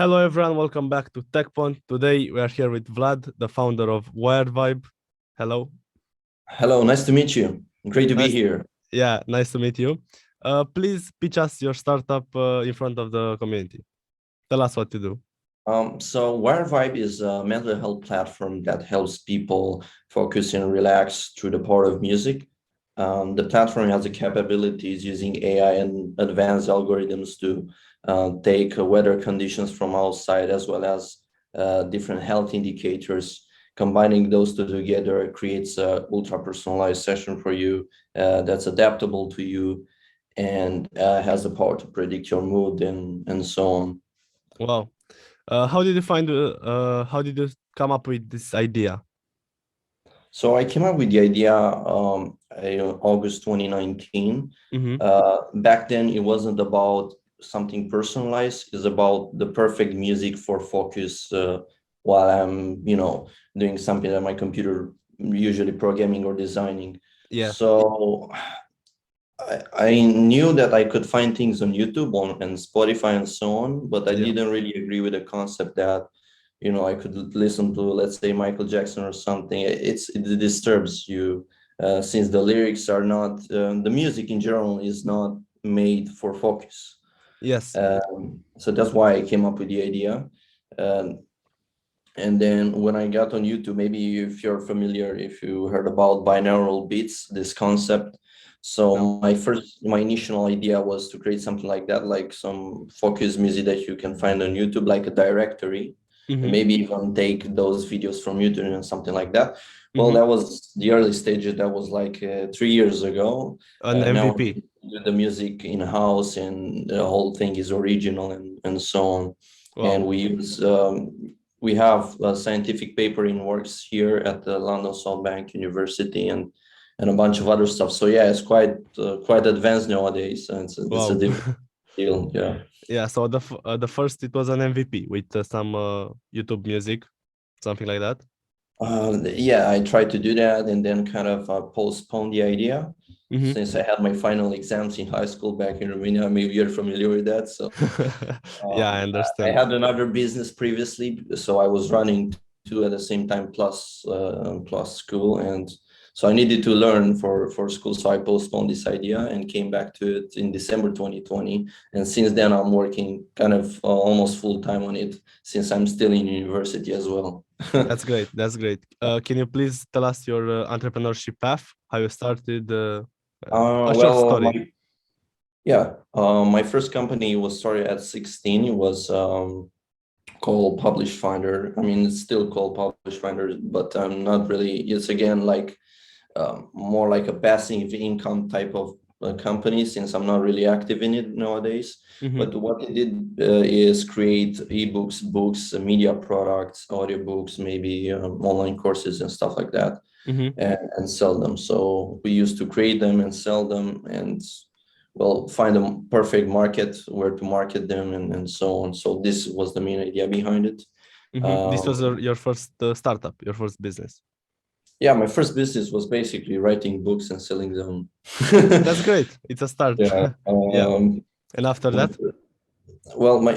Hello everyone, welcome back to TechPoint. Today we are here with Vlad, the founder of Wiredvibe. Hello. Hello, nice to meet you. Great to be Nice, here. yeah, nice to meet you. Please pitch us your startup in front of the community. Tell us what to do. So Wirevibe is a mental health platform that helps people focus and relax through the power of music. The platform has the capabilities using AI and advanced algorithms to take weather conditions from outside as well as different health indicators. Combining those two together creates a ultra personalized session for you that's adaptable to you and has the power to predict your mood and so on. Wow. How did you come up with this idea? So I came up with the idea in August 2019. Mm-hmm. Back then, it wasn't about something personalized. It's about the perfect music for focus while I'm doing something at my computer, usually programming or designing. Yeah, So I knew that I could find things on YouTube and Spotify and so on, but I yeah, didn't really agree with the concept that I could listen to, let's say, Michael Jackson or something. It disturbs you since the lyrics are not, the music in general is not made for focus. yes. So that's why I came up with the idea. Um, and then when I got on YouTube, maybe if you're familiar, if you heard about binaural beats, this concept. So No. my initial idea was to create something like that, like some focus music that you can find on YouTube, like a directory, and Mm-hmm. maybe even take those videos from YouTube and something like that. Well, Mm-hmm. that was the early stages. That was like 3 years ago. An Now MVP. we do the music in house, and the whole thing is original and so on. And Wow. we have a scientific paper in works here at the London South Bank University and a bunch of other stuff. So yeah, it's quite advanced nowadays. And it's a Wow. different deal. Yeah. Yeah, so the first it was an MVP with some YouTube music, something like that. Yeah, I tried to do that and then kind of postponed the idea Mm-hmm. since I had my final exams in high school back in Romania. Maybe you're familiar with that. So Yeah, I I understand. had another business previously, so I was running two at the same time plus school, and so I needed to learn for school. So I postponed this idea and came back to it in December 2020. And since then, I'm working kind of almost full time on it since I'm still in university as well. That's great. That's great. Can you please tell us your entrepreneurship path? How you started? A short Well, story. my first company was started at 16. It was called Publish Finder. I mean, it's still called Publish Finder, but I'm not really. It's again like more like a passive income type of company since I'm not really active in it nowadays. Mm-hmm. But what it did is create ebooks, books, media products, audiobooks, maybe online courses and stuff like that, Mm-hmm. and sell them. So we used to create them and sell them and well find a perfect market where to market them and so on. So this was the main idea behind it. Mm-hmm. This was Um, your first startup, your first business. yeah, my first business was basically writing books and selling them. That's great. It's a start. Yeah. Yeah. And after that? Well, my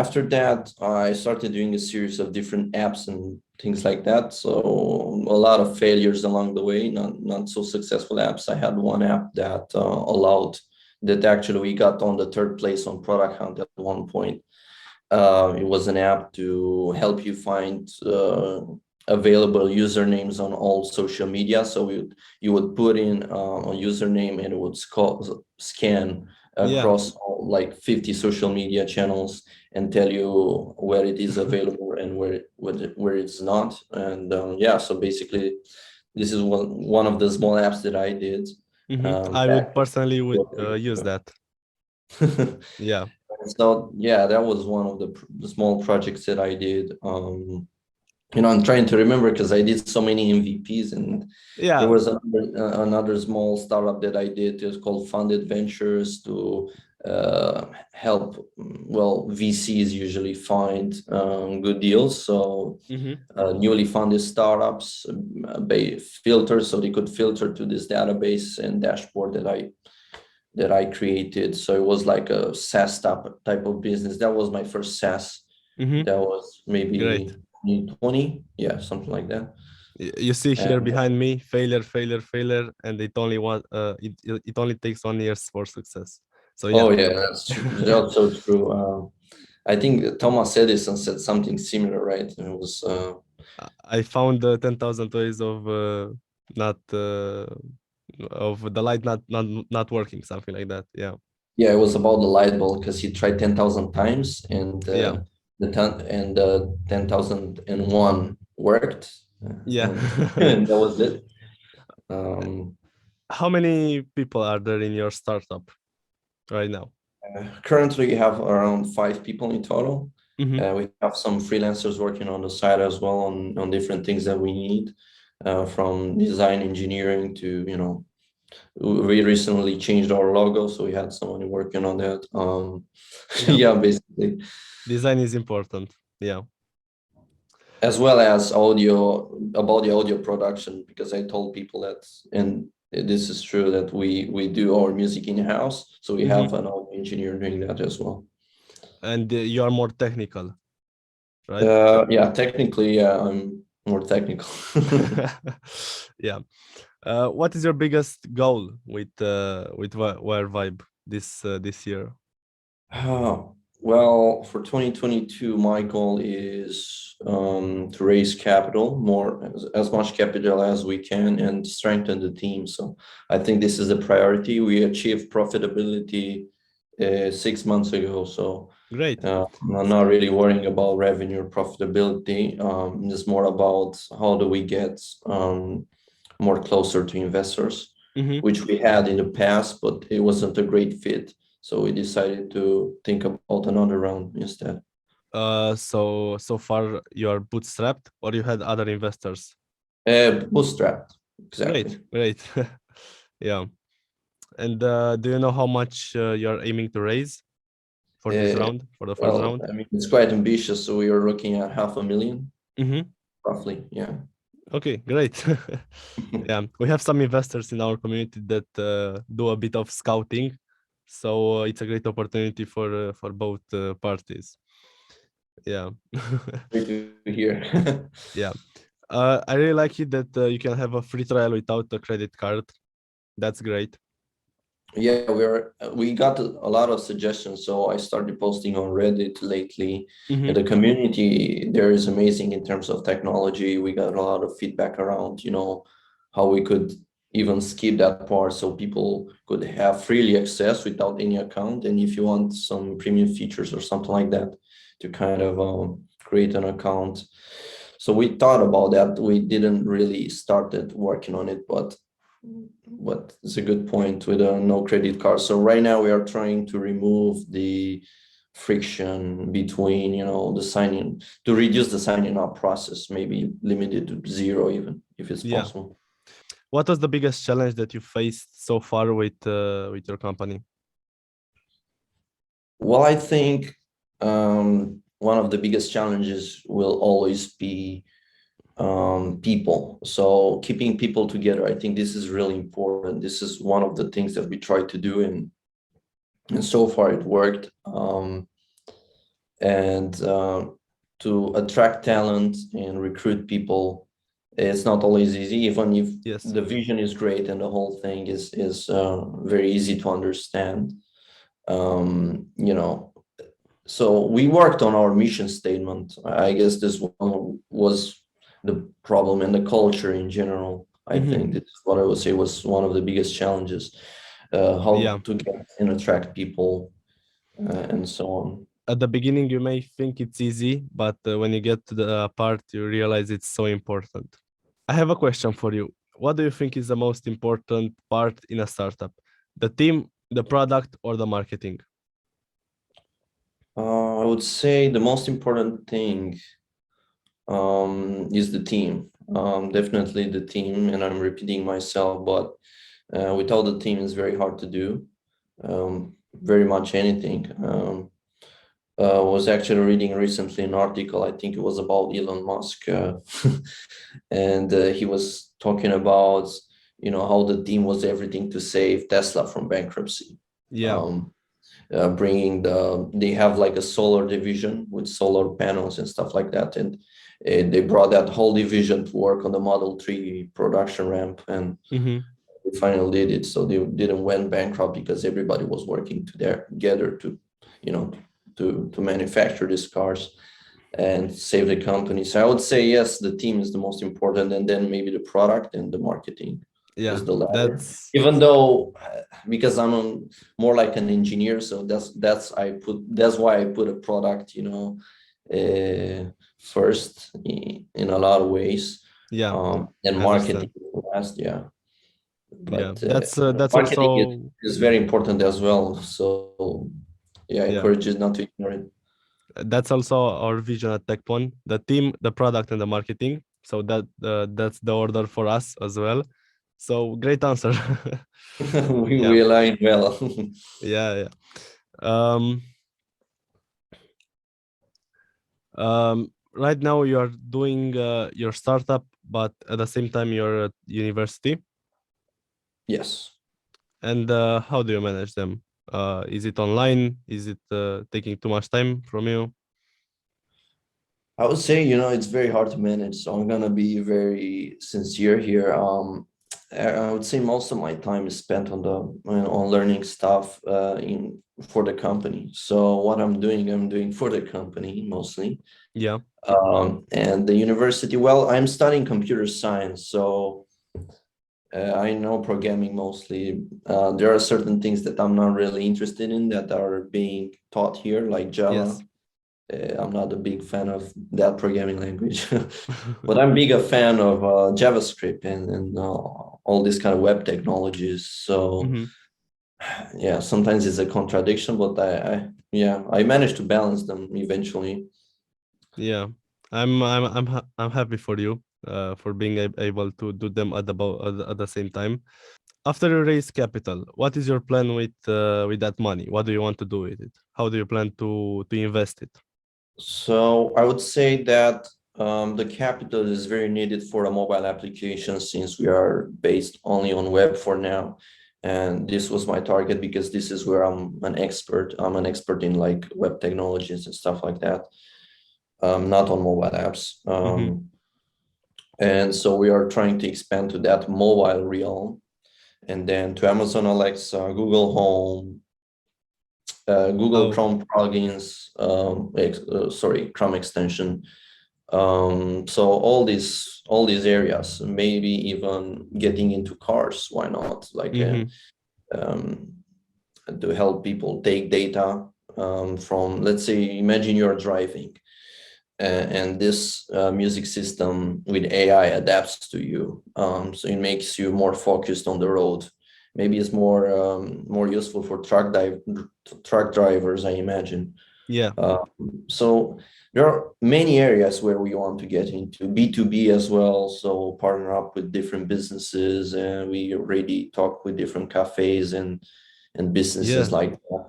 after that, I started doing a series of different apps and things like that. So a lot of failures along the way, not so successful apps. I had one app that allowed that actually we got on the third place on Product Hunt at one point. It was an app to help you find available usernames on all social media. So you would put in a username and it would scan Yeah. across all, like 50 social media channels and tell you where it is available and where it's not. And yeah, so basically, this is one of the small apps that I did Mm-hmm. I would back. personally would use that. Yeah. So yeah, that was one of the small projects that I did. I'm trying to remember because I did so many MVPs, and there Yeah. was another small startup that I did. It was called Funded Ventures to help, well, VCs usually find good deals. So Mm-hmm. newly funded startups filter, so they could filter to this database and dashboard that I created. So it was like a SaaS type of business. That was my first SaaS. Mm-hmm. That was Great. maybe 2020, yeah, something like that. You see here And behind me, failure, failure, failure, and it only takes 1 year for success. So yeah. oh yeah, that's true. That's so true. I think Thomas Edison said something similar, right? It was I found 10,000 ways of not of the light not working, something like that. Yeah. yeah, it was about the light bulb because he tried 10,000 times, and Yeah. the 10,001 worked, Yeah. and that was it. Um, How many people are there in your startup right now? Currently, we have around 5 people in total. Mm-hmm. We have some freelancers working on the side as well on different things that we need, from design engineering to, we recently changed our logo, so we had someone working on that. Yeah. Yeah, basically, Design is important. Yeah. as well as about the audio production, because I told people that, and this is true, that we do our music in-house, so we Mm-hmm. have an audio engineer doing that as well. And you are more technical, right? Yeah, technically, yeah, I'm more technical. Yeah. What is your biggest goal with Wirevibe this year? Well, for 2022, my goal is to raise capital, as much capital as we can, and strengthen the team. So I think this is a priority. We achieved profitability 6 months ago, so Great. I'm not really worrying about revenue or profitability. It's more about how do we get more closer to investors, Mm-hmm. which we had in the past, but it wasn't a great fit. So we decided to think about another round instead. So far you are bootstrapped, or you had other investors? Bootstrapped, Great, exactly. great. Yeah. And do you know how much you're aiming to raise for this Uh, round, for the first well, round? I mean, it's quite ambitious. So we are looking at 500,000, Mm-hmm. roughly. Yeah. Okay, great. Yeah, we have some investors in our community that do a bit of scouting, so it's a great opportunity for both parties. Yeah. Great to hear. Yeah. I really like it that you can have a free trial without a credit card. That's great. Yeah, we got a lot of suggestions, so I started posting on Reddit lately. And Mm-hmm. the community there is amazing in terms of technology. We got a lot of feedback around, how we could even skip that part so people could have freely access without any account. And if you want some premium features or something like that, to kind of create an account. So we thought about that. We didn't really started working on it, but it's a good point with a no credit card. So right now we are trying to remove the friction between, the signing, to reduce the signing up process, maybe limited to zero, even if it's Yeah. possible. What was the biggest challenge that you faced so far with your company? Well, I think one of the biggest challenges will always be people. So keeping people together, I think this is really important. This is one of the things that we try to do, and so far it worked. And to attract talent and recruit people, it's not always easy, even if Yes. the vision is great and the whole thing is very easy to understand. You know, so we worked on our mission statement. I guess this one was the problem, and the culture in general. I Mm-hmm. think that's what I would say was one of the biggest challenges, Yeah. how to get and attract people, and so on. At the beginning, you may think it's easy, but when you get to the part, you realize it's so important. I have a question for you. What do you think is the most important part in a startup? The team, the product, or the marketing? I would say the most important thing is the team. Definitely the team, and I'm repeating myself, but without the team, it's very hard to do very much anything. Was actually reading recently an article, I think it was about Elon Musk, and he was talking about, how the team was everything to save Tesla from bankruptcy. Yeah. Um, bringing they have like a solar division with solar panels and stuff like that, and they brought that whole division to work on the Model 3 production ramp, and Mm-hmm. they finally did it. So they didn't went bankrupt because everybody was working together to, you know, to manufacture these cars and save the company. So I would say yes, the team is the most important, and then maybe the product and the marketing Yeah, is the latter. that's Even though, because more like an engineer, so that's why I put a product, first in a lot of ways, yeah, and I marketing understand. last, yeah. Yeah, But that's marketing also is very important as well. So yeah, I yeah, encourage you not to ignore it. that's also our vision at TechPon, the team, the product, and the marketing. So that's the order for us as well. So great answer. Yeah, We align well. yeah, yeah. Um, right now you are doing your startup, but at the same time you're at university. Yes. And how do you manage them? Is it online? Is it taking too much time from you? I would say, it's very hard to manage. So I'm gonna be very sincere here. I would say most of my time is spent on learning stuff in for the company. So what I'm doing for the company mostly. Yeah. And the university, well, I'm studying computer science, so I know programming mostly. There are certain things that I'm not really interested in that are being taught here, like Java. Yes. I'm not a big fan of that programming language, but I'm big a fan of JavaScript and all these kind of web technologies. So Hmm. yeah, sometimes it's a contradiction, but I managed to balance them eventually. Yeah. I'm happy for you for being able to do them at at the same time. After you raise capital, what is your plan with that money? What do you want to do with it? How do you plan to invest it? So I would say that the capital is very needed for a mobile application since we are based only on web for now. And this was my target because this is where I'm an expert. I'm an expert in like web technologies and stuff like that, not on mobile apps. Mm-hmm. And so we are trying to expand to that mobile realm, and then to Amazon Alexa, Google Home, Google Oh, Chrome plugins, sorry, Chrome extension. So all these areas, maybe even getting into cars, why not? Like mm-hmm. um, to help people take data from, let's say, imagine you're driving and this music system with AI adapts to you. So it makes you more focused on the road. Maybe it's more useful for truck drivers, I imagine. Yeah. So there are many areas where we want to get into B2B as well. So partner up with different businesses, and we already talk with different cafes and businesses Yeah. like that.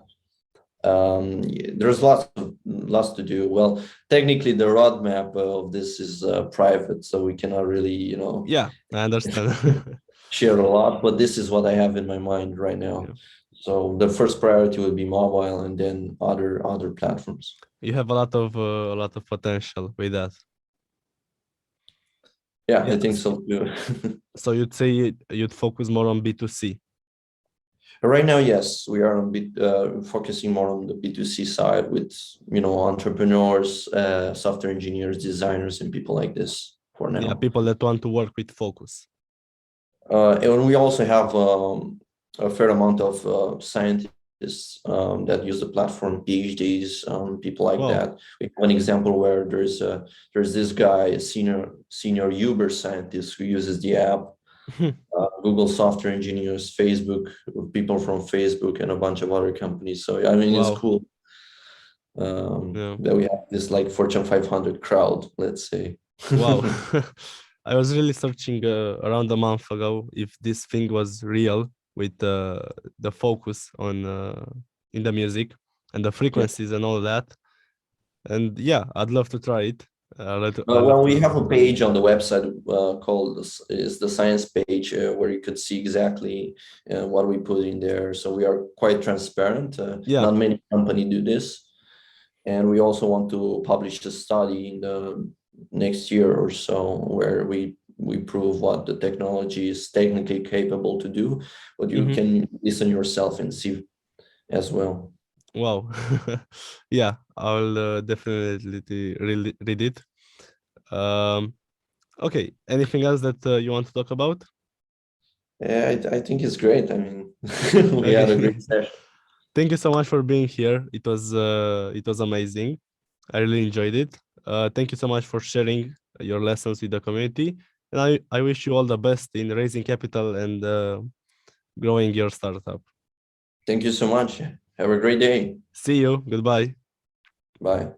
There's lots to do. Well, technically the roadmap of this is private, so we cannot really, Yeah, I understand. share a lot, but this is what I have in my mind right now. Yeah. So the first priority would be mobile and then other platforms. You have a lot of potential with that. Yeah, I Yeah. think so too. So you'd say you'd focus more on B2C. Right now, yes, we are focusing more on the B2C side with, entrepreneurs, software engineers, designers, and people like this for Yeah, now. people that want to work with focus. And we also have a fair amount of scientists that use the platform, PhDs, people like Wow. that. We have an example where there's this guy, a senior Uber scientist who uses the app. Google software engineers, Facebook, people from Facebook, and a bunch of other companies. So I mean, it's Wow. cool Yeah. that we have this like Fortune 500 crowd, let's say. Wow. I was really searching around a month ago if this thing was real with the focus on in the music and the Yeah. frequencies and all that. And yeah, I'd love to try it. Well, we have a page on the website called is the science page where you could see exactly what we put in there. So we are quite transparent. Yeah. Not many companies do this. And we also want to publish a study in the next year or so where we prove what the technology is technically capable to do, but you can listen yourself and see as well. Wow. Yeah, I'll definitely read it. Okay, anything else that you want to talk about? Yeah, I think it's great. I mean, we had a Okay. great session. Thank you so much for being here. It was amazing. I really enjoyed it. Thank you so much for sharing your lessons with the community. And I wish you all the best in raising capital and growing your startup. Thank you so much. Have a great day. See you. Goodbye. Bye.